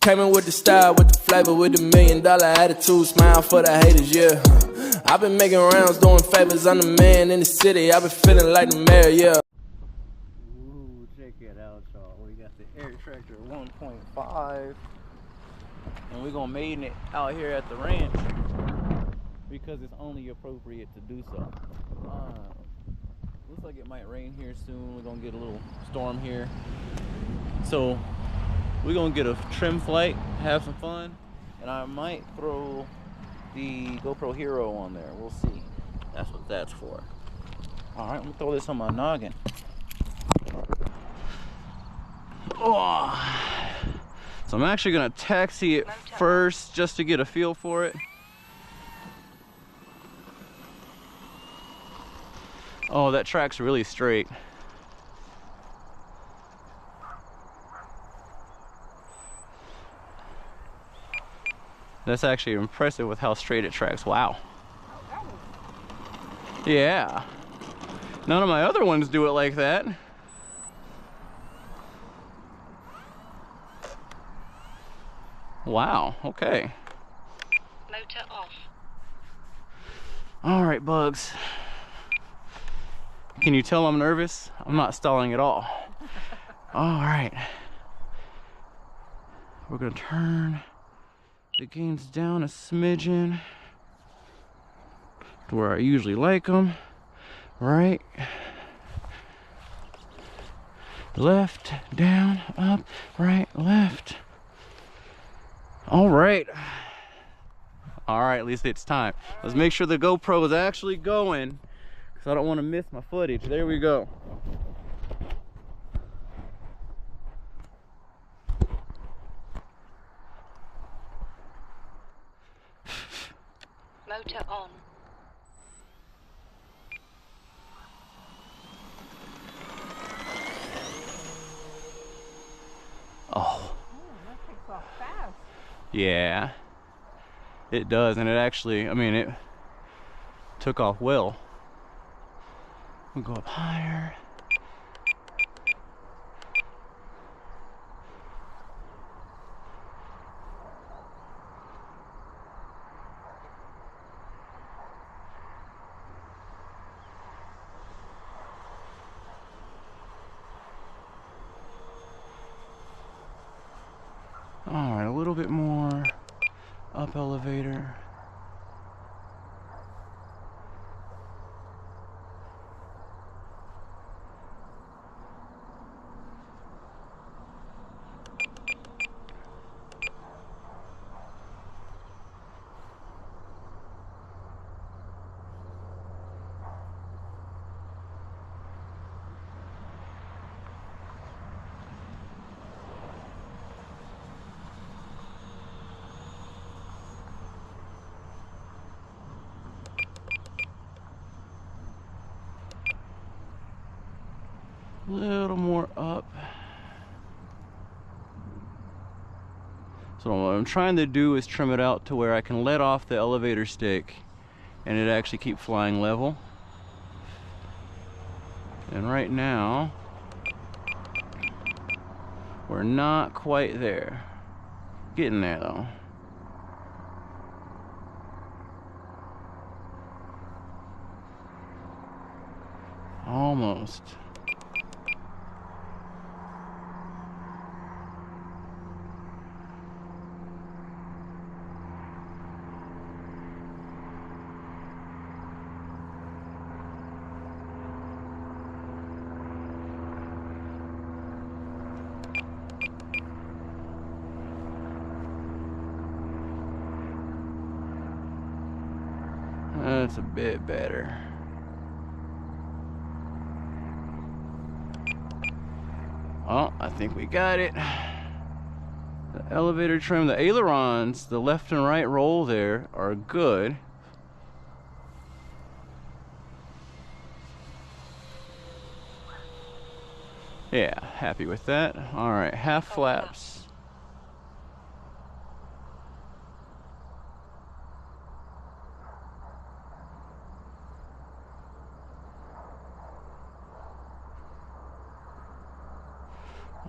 Came in with the style, with the flavor, with the $1 million attitude, smile for the haters, yeah. I've been making rounds, doing favors, I'm the man in the city, I've been feeling like the mayor, yeah. Ooh, check it out, y'all. We got the Air Tractor 1.5, and we're gonna maiden it out here at the ranch because it's only appropriate to do so. Looks like it might rain here soon. We're gonna get a little storm here, so we're gonna get a trim flight, have some fun, and I might throw the GoPro Hero on there. We'll see. That's what that's for. All right, let me throw this on my noggin. Oh. So I'm actually gonna taxi it first just to get a feel for it. Oh, that track's really straight. That's actually impressive with how straight it tracks. Wow. Yeah. None of my other ones do it like that. Wow, okay. Motor off. All right, Bugs. Can you tell I'm nervous? I'm not stalling at all. All right. We're gonna turn the gains down a smidgen to where I usually like them. Right. Left, down, up, right, left. All right. All right, at least it's time. Let's make sure the GoPro is actually going because I don't want to miss my footage. There we go. Motor on. Oh. That takes off fast. Yeah, it does, and it actually, I mean, it took off well. We'll go up higher. All right, a little bit more up elevator. A little more up. So what I'm trying to do is trim it out to where I can let off the elevator stick and it actually keep flying level. And right now we're not quite there. Getting there though. Almost. That's a bit better. Oh, I think we got it. The elevator trim, the ailerons, the left and right roll there are good. Yeah, happy with that. All right, half flaps.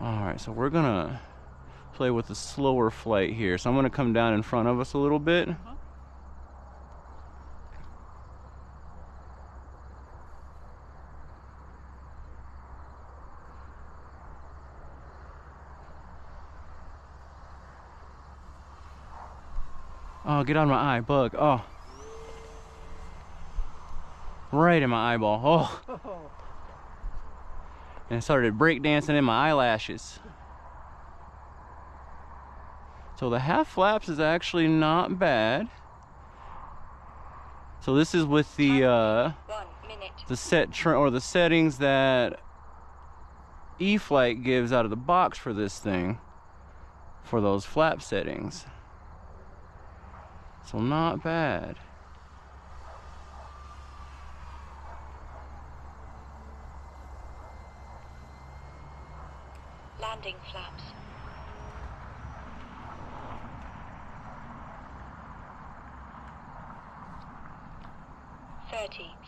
All right, so we're gonna, so play with a slower flight here. So I'm going to come down in front of us a little bit. Oh, get out of my eye, bug. Oh. Right in my eyeball. Oh. And it started breakdancing in my eyelashes. So the half flaps is actually not bad. So this is with the settings that E-Flite gives out of the box for this thing, for those flap settings. So not bad. Landing flaps.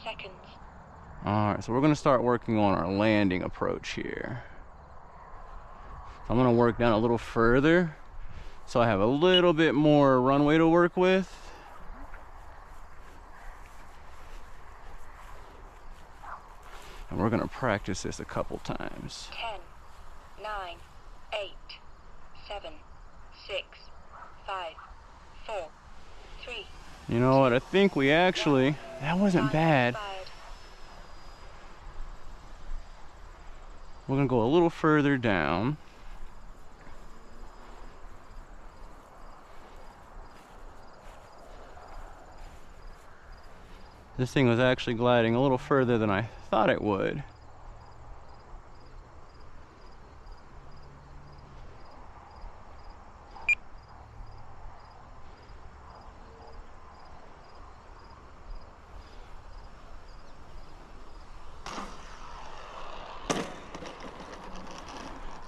Seconds. Alright, so we're going to start working on our landing approach here. So I'm going to work down a little further so I have a little bit more runway to work with. And we're going to practice this a couple times. 10, 9, 8, 7, 6, 5, 4, 3. You know what? I think we actually... That wasn't bad. We're going to go a little further down. This thing was actually gliding a little further than I thought it would.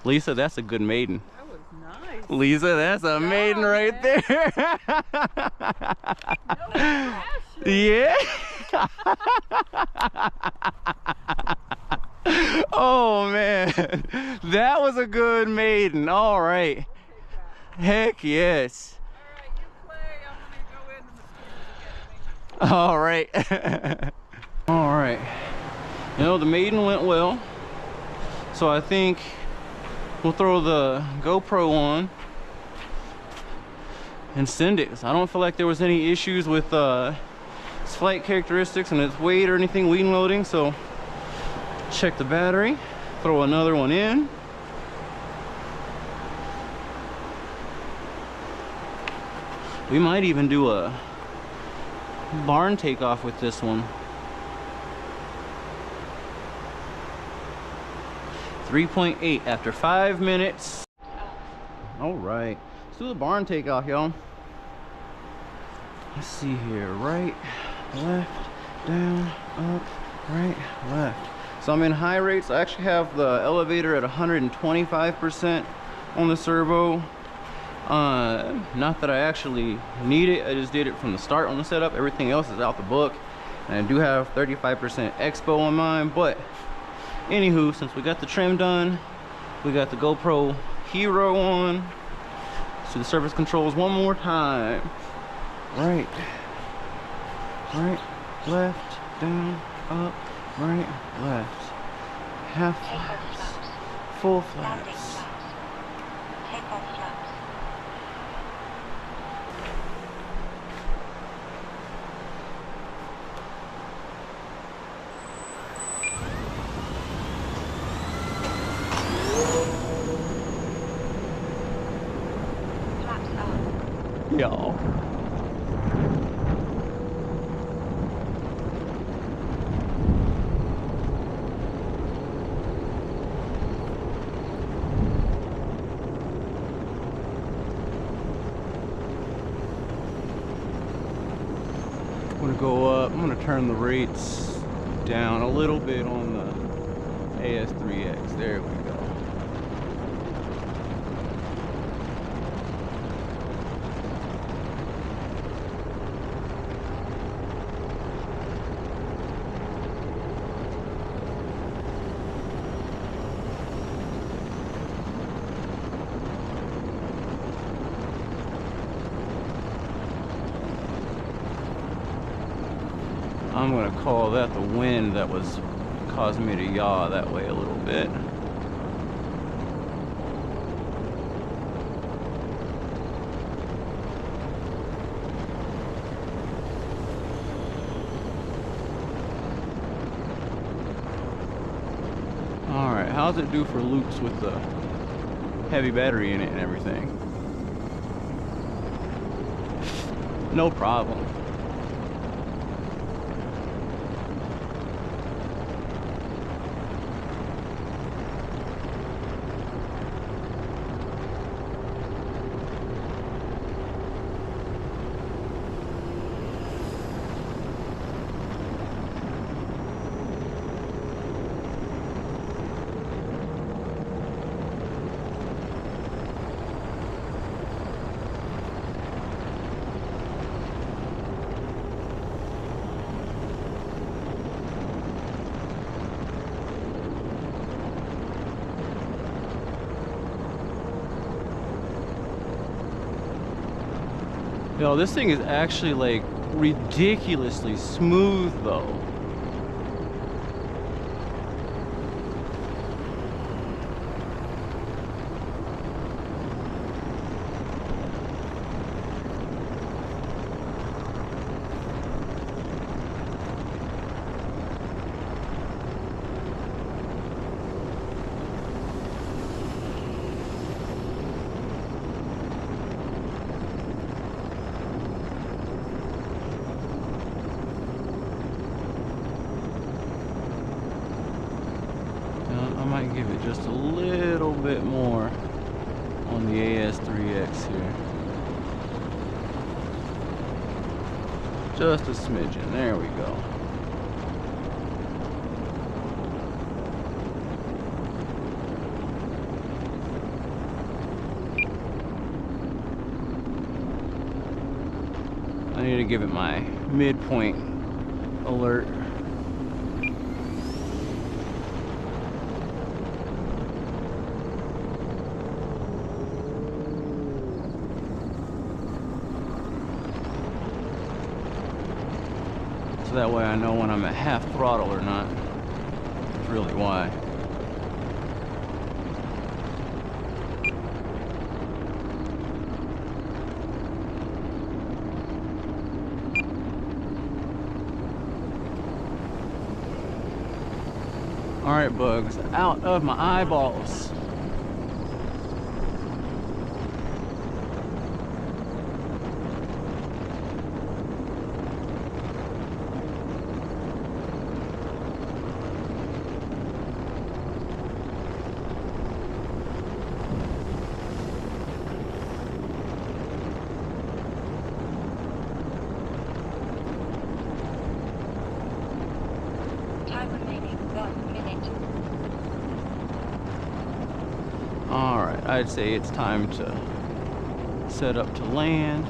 Lisa, that's a good maiden. That was nice. Lisa, that's a maiden right man. there. Yeah. Oh man, that was a good maiden. All right. Heck yes. All right, you play. I'm gonna go in and the students will get me. All right. All right. You know, the maiden went well. So I think we'll throw the GoPro on and send it. So I don't feel like there was any issues with its flight characteristics and its weight or anything wing loading. So check the battery, throw another one in. We might even do a barn takeoff with this one. 3.8 after 5 minutes. All right, let's do the barn takeoff, y'all. Let's see here, right, left, down, up, right, left. So I'm in high rates. I actually have the elevator at 125% on the servo. Not that I actually need it, I just did it from the start on the setup. Everything else is out the book. And I do have 35% expo on mine, but anywho, since we got the trim done, we got the GoPro Hero on. Let's do the surface controls one more time. Right, right, left, down, up, right, left. Half flaps, full flaps. Takeoff flaps. Flaps up. Y'all. I'm gonna go up. I'm gonna turn the rates down a little bit on the AS3X. There we go. I'm gonna call that the wind that was causing me to yaw that way a little bit. Alright, how's it do for loops with the heavy battery in it and everything? No problem. Yo, this thing is actually like ridiculously smooth though. I might give it just a little bit more on the AS3X here. Just a smidgen. There we go. I need to give it my midpoint alert. So that way I know when I'm at half throttle or not. That's really why. Alright, bugs, out of my eyeballs. Time remaining 1 minute. Alright, I'd say it's time to set up to land.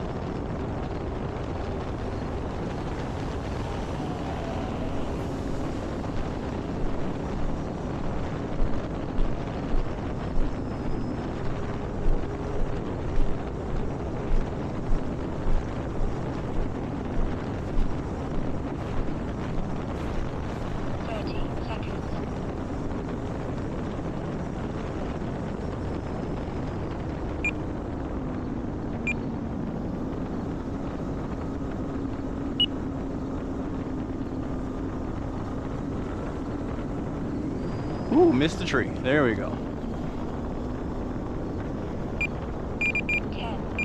Ooh, missed the tree. There we go. 10,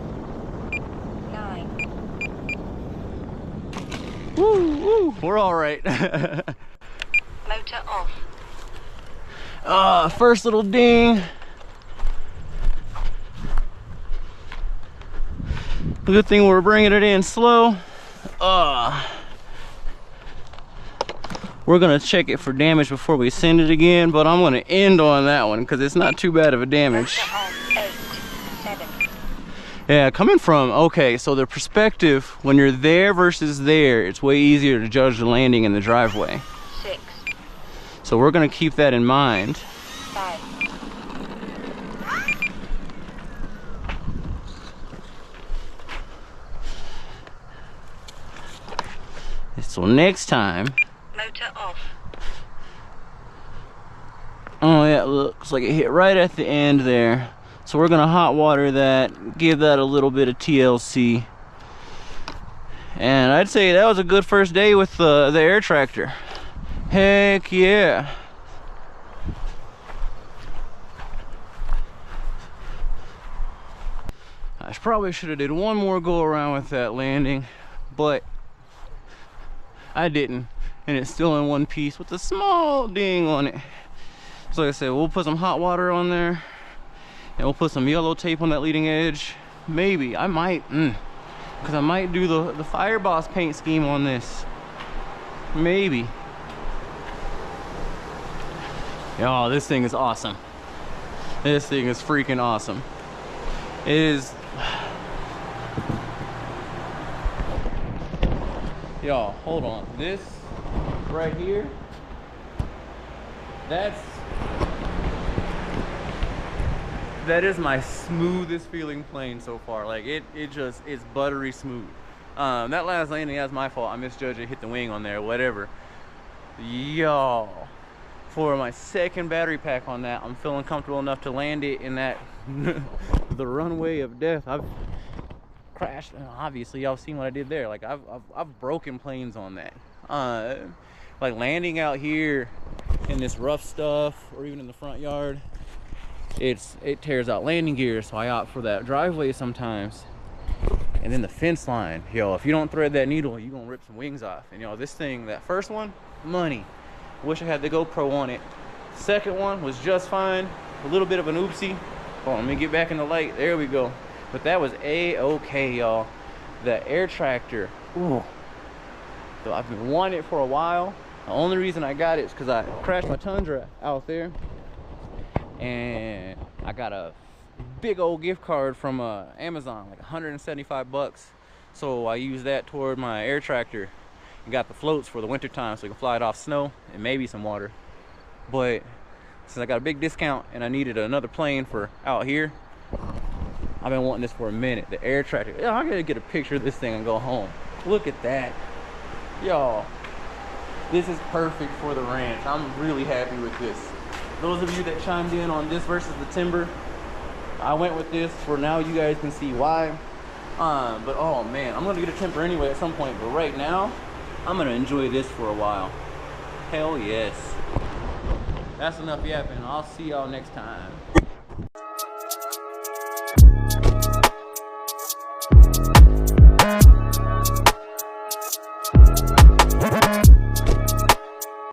9. Woo, woo, we're all right. Motor off. First little ding. Good thing we're bringing it in slow. We're gonna check it for damage before we send it again, but I'm gonna end on that one because it's not too bad of a damage. Motor on 8, 7. Yeah, coming from, okay, so the perspective, when you're there versus there, it's way easier to judge the landing in the driveway. 6, So we're gonna keep that in mind. 5. So next time. Motor off. Oh yeah, looks like it hit right at the end there. So we're gonna hot water that, give that a little bit of TLC. And I'd say that was a good first day with the air tractor. Heck yeah. I probably should have did one more go around with that landing, but I didn't. And it's still in one piece with a small ding on it. So like I said, we'll put some hot water on there and we'll put some yellow tape on that leading edge. Maybe, I might, because I might do the Fire Boss paint scheme on this. Maybe. Y'all, this thing is awesome. This thing is freaking awesome. It is. Y'all, hold on. This right here, that is my smoothest feeling plane so far. Like it's buttery smooth. That last landing, that's my fault. I misjudged it, hit the wing on there, whatever. Y'all, for my second battery pack on that, I'm feeling comfortable enough to land it in that the runway of death. I've crashed, obviously y'all seen what I did there. Like I've broken planes on that. Like landing out here in this rough stuff or even in the front yard, it tears out landing gear, so I opt for that driveway sometimes. And then the fence line, yo, if you don't thread that needle, you're gonna rip some wings off. And yo, this thing, that first one, money. Wish I had the GoPro on it. Second one was just fine, a little bit of an oopsie. Hold on, let me get back in the light. There we go. But that was a-okay, y'all. The air tractor, ooh. So I've been wanting it for a while. The only reason I got it is because I crashed my Tundra out there, and I got a big old gift card from Amazon, like 175 bucks. So I used that toward my air tractor and got the floats for the winter time so we can fly it off snow and maybe some water. But since I got a big discount and I needed another plane for out here, I've been wanting this for a minute. The air tractor. Yeah, I gotta get a picture of this thing and go home. Look at that. Y'all, this is perfect for the ranch. I'm really happy with this. Those of you that chimed in on this versus the timber, I went with this for now. You guys can see why. But oh man, I'm gonna get a timber anyway at some point. But right now, I'm gonna enjoy this for a while. Hell yes. That's enough yapping. I'll see y'all next time.